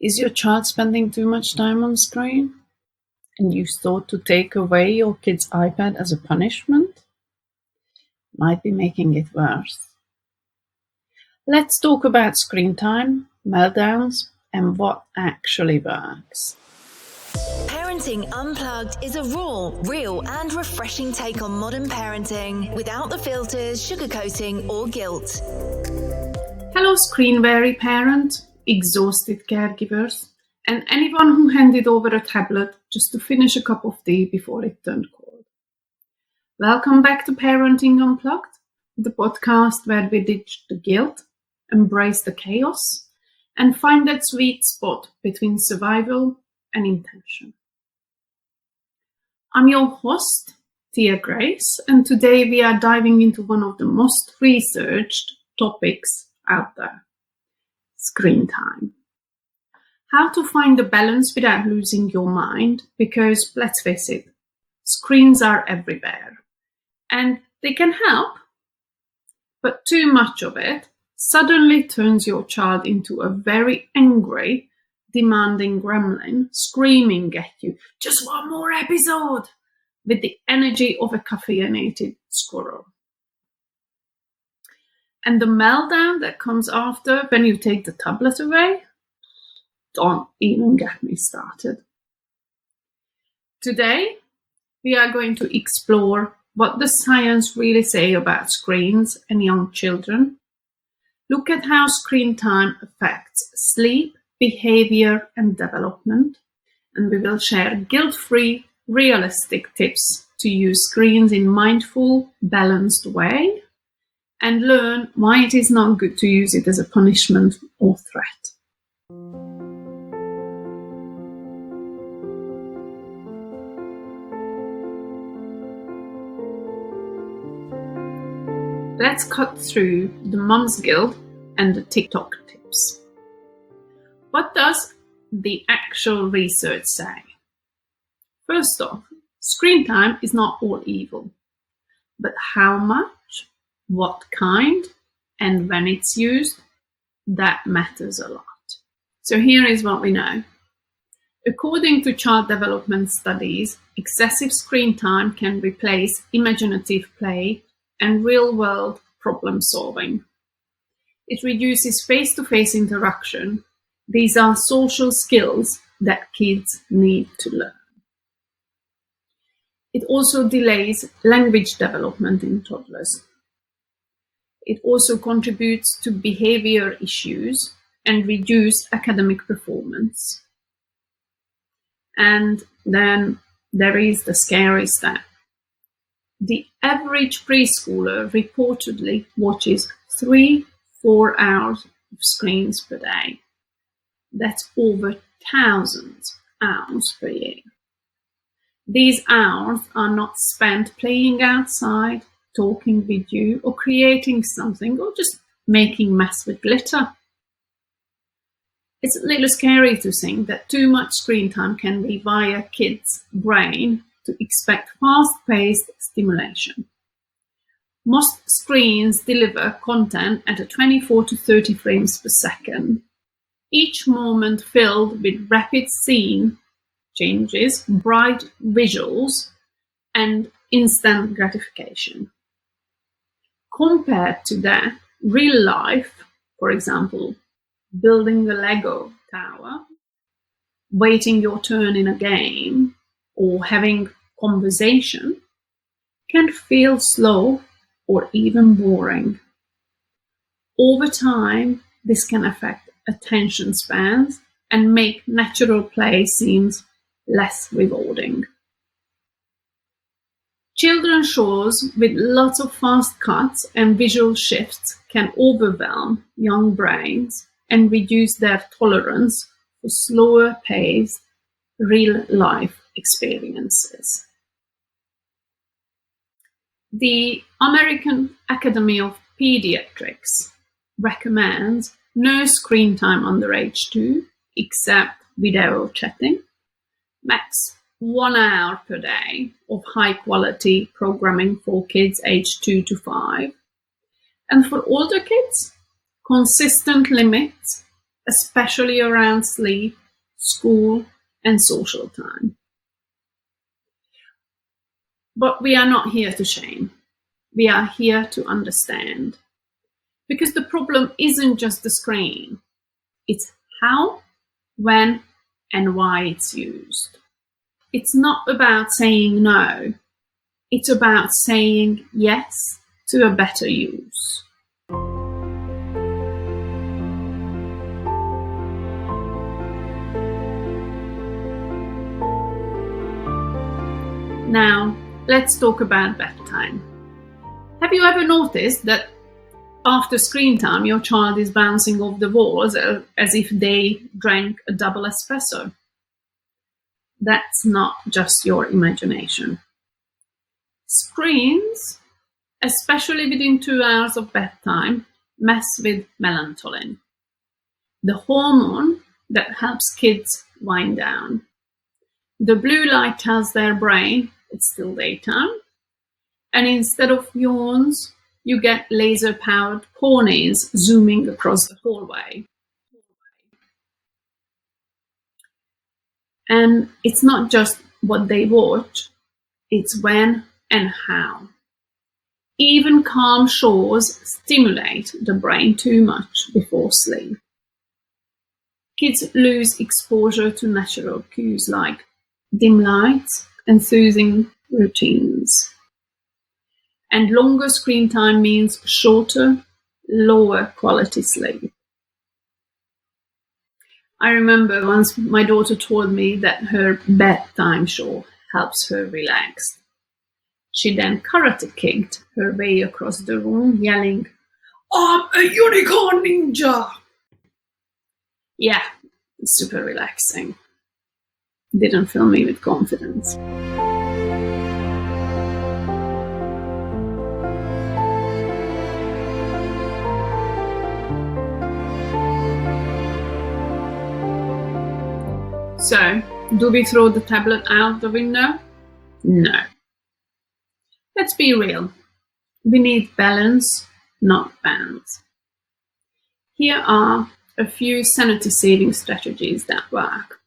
Is your child spending too much time on screen? And you thought to take away your kid's iPad as a punishment? Might be making it worse. Let's talk about screen time, meltdowns, and what actually works. Parenting Unplugged is a raw, real, and refreshing take on modern parenting without the filters, sugarcoating, or guilt. Hello, screen-weary parent, exhausted caregivers, and anyone who handed over a tablet just to finish a cup of tea before it turned cold. Welcome back to Parenting Unplugged, the podcast where we ditch the guilt, embrace the chaos, and find that sweet spot between survival and intention. I'm your host, Tia Grace, and today we are diving into one of the most researched topics out there: screen time. How to find the balance without losing your mind, because let's face it, screens are everywhere and they can help, but too much of it suddenly turns your child into a very angry, demanding gremlin screaming at you, "Just one more episode," with the energy of a caffeinated squirrel. And the meltdown that comes after when you take the tablet away? Don't even get me started. Today, we are going to explore what the science really say about screens and young children, look at how screen time affects sleep, behavior, and development, and we will share guilt-free, realistic tips to use screens in mindful, balanced way, and learn why it is not good to use it as a punishment or threat. Let's cut through the mom's guilt and the TikTok tips. What does the actual research say? First off, screen time is not all evil, but how much, what kind, and when it's used, that matters a lot. So here is what we know. According to child development studies, excessive screen time can replace imaginative play and real-world problem solving. It reduces face-to-face interaction. These are social skills that kids need to learn. It also delays language development in toddlers. It also contributes to behavior issues and reduced academic performance. And then there is the scary stat. The average preschooler reportedly watches 3-4 hours of screens per day. That's over 1,000 hours per year. These hours are not spent playing outside, talking with you, or creating something, or just making mess with glitter. It's a little scary to think that too much screen time can rewire a kid's brain to expect fast-paced stimulation. Most screens deliver content at a 24 to 30 frames per second, each moment filled with rapid scene changes, bright visuals, and instant gratification. Compared to that, real life, for example, building a Lego tower, waiting your turn in a game, or having conversation, can feel slow or even boring. Over time, this can affect attention spans and make natural play seem less rewarding. Children's shows with lots of fast cuts and visual shifts can overwhelm young brains and reduce their tolerance for slower paced, real-life experiences. The American Academy of Pediatrics recommends no screen time under age 2, except video chatting, max 1 hour per day of high-quality programming for kids aged 2 to 5. And for older kids, consistent limits especially around sleep, school, and social time. But we are not here to shame. We are here to understand. Because the problem isn't just the screen. It's how, when, and why it's used. It's not about saying no. It's about saying yes to a better use. Now, let's talk about bedtime. Have you ever noticed that after screen time, your child is bouncing off the walls as if they drank a double espresso? That's not just your imagination. Screens, especially within 2 hours of bedtime, mess with melatonin, the hormone that helps kids wind down. The blue light tells their brain it's still daytime, and instead of yawns, you get laser-powered ponies zooming across the hallway. And it's not just what they watch, it's when and how. Even calm shows stimulate the brain too much before sleep. Kids lose exposure to natural cues like dim lights and soothing routines. And longer screen time means shorter, lower quality sleep. I remember once my daughter told me that her bedtime show helps her relax. She then karate kicked her way across the room, yelling, "I'm a unicorn ninja!" Yeah, super relaxing. Didn't fill me with confidence. So, do we throw the tablet out the window? No. Let's be real. We need balance, not bans. Here are a few sanity-saving strategies that work.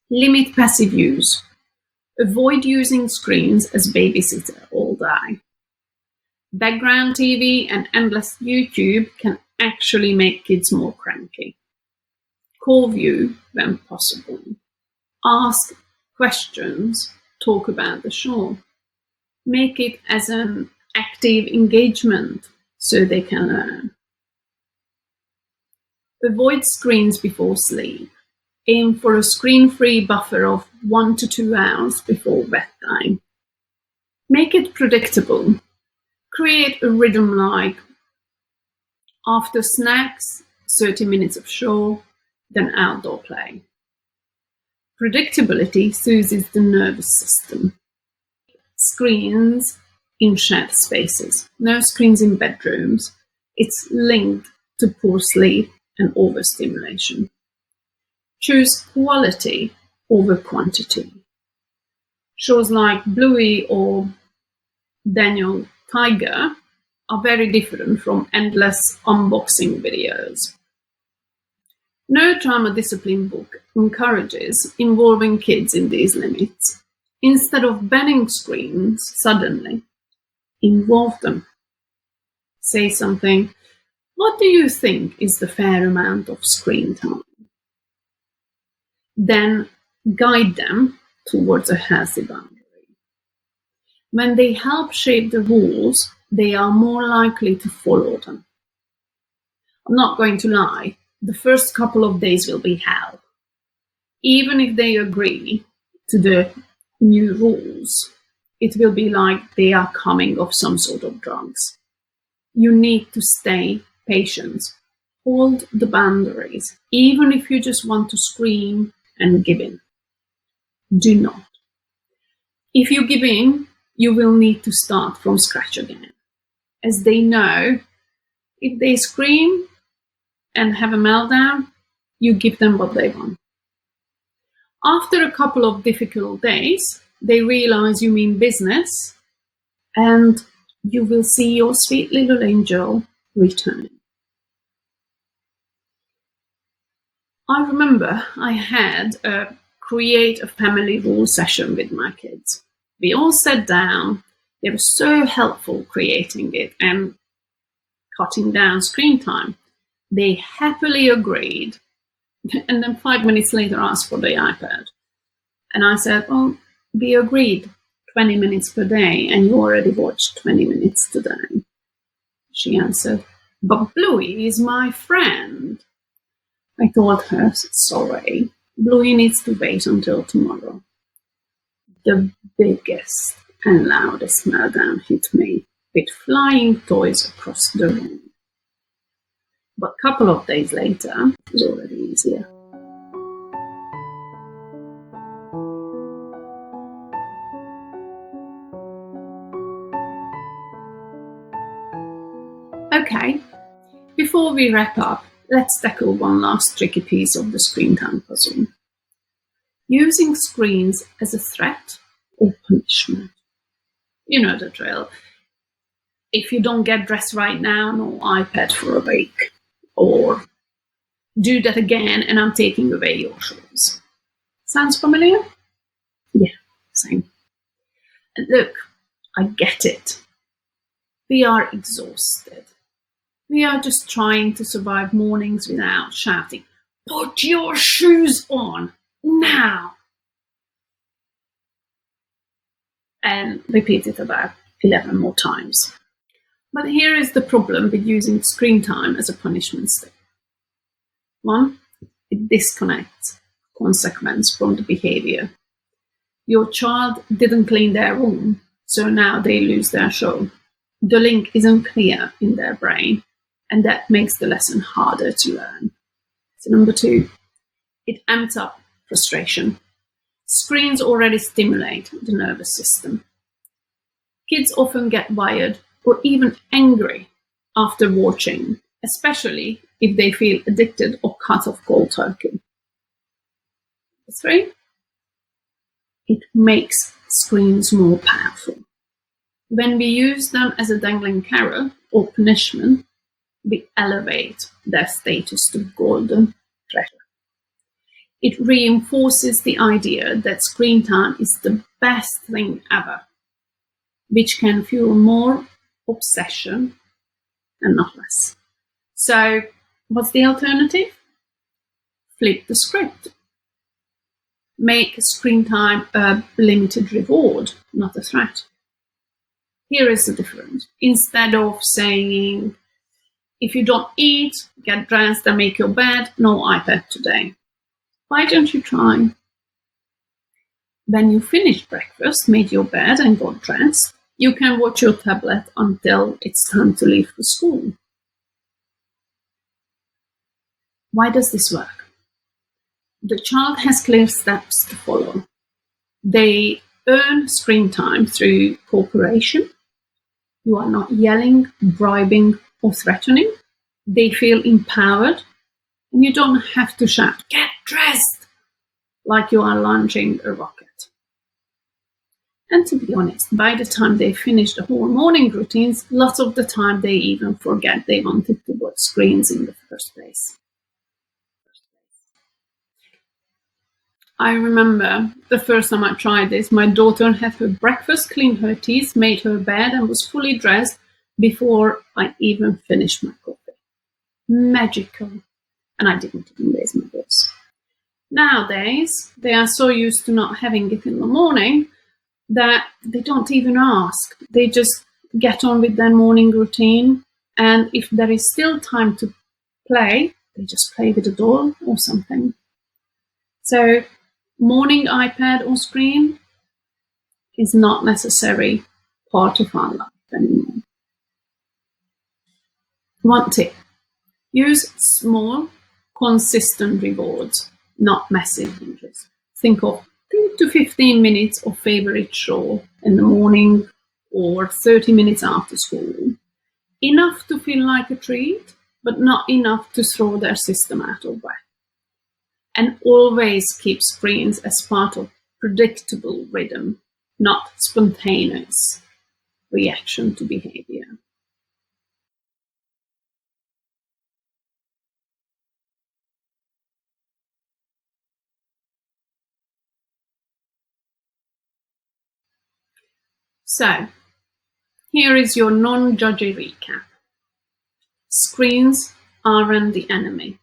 Limit passive use. Avoid using screens as babysitter all day. Background TV and endless YouTube can actually make kids more cranky. Call view when possible. Ask questions. Talk about the show. Make it as an active engagement so they can learn. Avoid screens before sleep. Aim for a screen-free buffer of 1 to 2 hours before bedtime. Make it predictable. Create a rhythm like after snacks, 30 minutes of show, then outdoor play. Predictability soothes the nervous system. Screens in shared spaces. No screens in bedrooms. It's linked to poor sleep and overstimulation. Choose quality over quantity. Shows like Bluey or Daniel Tiger are very different from endless unboxing videos. No trauma discipline book encourages involving kids in these limits. Instead of banning screens suddenly, involve them. Say something, what do you think is the fair amount of screen time? Then guide them towards a healthy boundary. When they help shape the rules, they are more likely to follow them. I'm not going to lie, the first couple of days will be hell. Even if they agree to the new rules, it will be like they are coming off some sort of drugs. You need to stay patient. Hold the boundaries, even if you just want to scream and give in. Do not. If you give in, you will need to start from scratch again. As they know, if they scream and have a meltdown, you give them what they want. After a couple of difficult days, they realize you mean business, and you will see your sweet little angel returning. I remember I had a create a family rule session with my kids. We all sat down. They were so helpful creating it and cutting down screen time. They happily agreed, and then 5 minutes later asked for the iPad. And I said, well, we agreed 20 minutes per day, and you already watched 20 minutes today. She answered, but Bluey is my friend. I told her, sorry, Bluey needs to wait until tomorrow. The biggest and loudest meltdown hit me, with flying toys across the room. But a couple of days later, it was already easier. Okay, before we wrap up, let's tackle one last tricky piece of the screen time puzzle. Using screens as a threat or punishment. You know the drill. If you don't get dressed right now, no iPad for a week. Or do that again and I'm taking away your shoes. Sounds familiar? Yeah, same. And look, I get it. We are exhausted. We are just trying to survive mornings without shouting, put your shoes on now! And repeat it about 11 more times. But here is the problem with using screen time as a punishment stick. One, it disconnects consequence from the behavior. Your child didn't clean their room, so now they lose their show. The link isn't clear in their brain, and that makes the lesson harder to learn. So number two, it amps up frustration. Screens already stimulate the nervous system. Kids often get wired or even angry after watching, especially if they feel addicted or cut off cold turkey. Three, it makes screens more powerful. When we use them as a dangling carrot or punishment, we elevate their status to golden treasure. It reinforces the idea that screen time is the best thing ever, which can fuel more obsession and not less. So, what's the alternative? Flip the script. Make screen time a limited reward, not a threat. Here is the difference. Instead of saying, if you don't eat, get dressed and make your bed, no iPad today. Why don't you try? When you finish breakfast, made your bed and got dressed, you can watch your tablet until it's time to leave for school. Why does this work? The child has clear steps to follow. They earn screen time through cooperation. You are not yelling, bribing, or threatening. They feel empowered, and you don't have to shout, get dressed, like you are launching a rocket. And to be honest, by the time they finish the whole morning routines, lots of the time they even forget they wanted to watch screens in the first place. I remember the first time I tried this, my daughter had her breakfast, cleaned her teeth, made her bed, and was fully dressed before I even finished my coffee. Magical. And I didn't even raise my voice. Nowadays, they are so used to not having it in the morning that they don't even ask. They just get on with their morning routine. And if there is still time to play, they just play with a doll or something. So, morning iPad or screen is not necessarily part of our life anymore. One tip, use small, consistent rewards, not massive binges. Think of 10 to 15 minutes of favorite show in the morning or 30 minutes after school. Enough to feel like a treat, but not enough to throw their system out of whack. And always keep screens as part of predictable rhythm, not spontaneous reaction to behavior. So, here is your non-judgy recap. Screens aren't the enemy.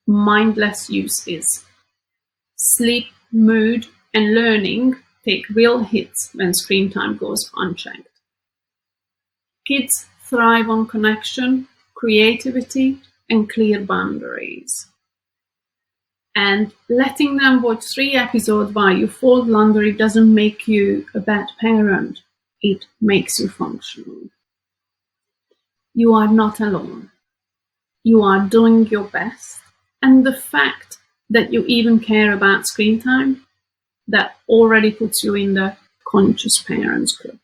Mindless use is. Sleep, mood, and learning take real hits when screen time goes unchecked. Kids thrive on connection, creativity, and clear boundaries. And letting them watch 3 episodes while you fold laundry doesn't make you a bad parent. It makes you functional. You are not alone. You are doing your best. And the fact that you even care about screen time, that already puts you in the conscious parents club.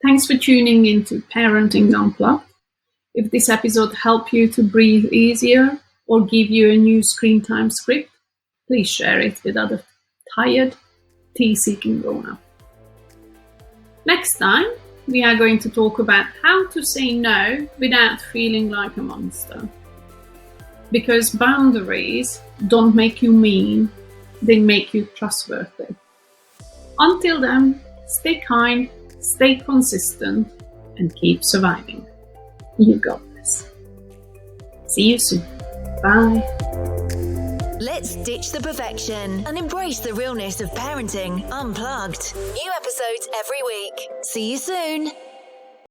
Thanks for tuning into Parenting Unplugged. If this episode helped you to breathe easier or give you a new screen time script, please share it with other tired, tea-seeking grown-ups. Next time, we are going to talk about how to say no without feeling like a monster. Because boundaries don't make you mean, they make you trustworthy. Until then, stay kind, stay consistent, and keep surviving. You got this. See you soon. Bye. Let's ditch the perfection and embrace the realness of parenting unplugged. New episodes every week. See you soon.